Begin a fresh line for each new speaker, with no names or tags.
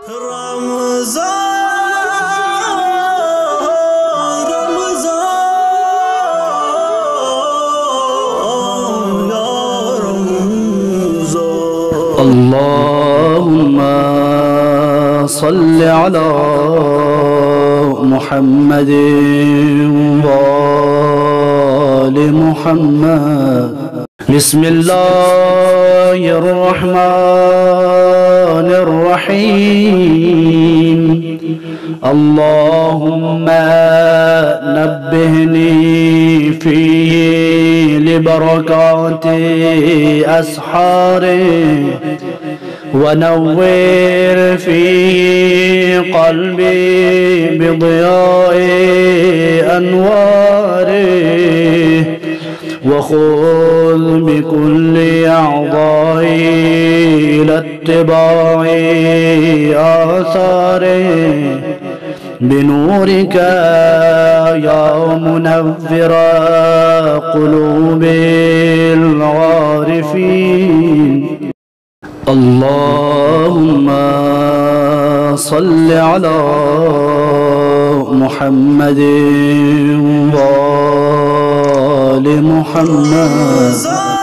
اللهم صل على محمد وآل محمد. بسم الله الرحمن الرحيم. اللهم نبهني فيه لبركات أسحاره، ونور فيه قلبي بضياء أنواره، وخذ بكل أعضائي إلى اتباع آثاره بنورك يا منور قلوب العارفين. اللهم صل على محمد وآل محمد.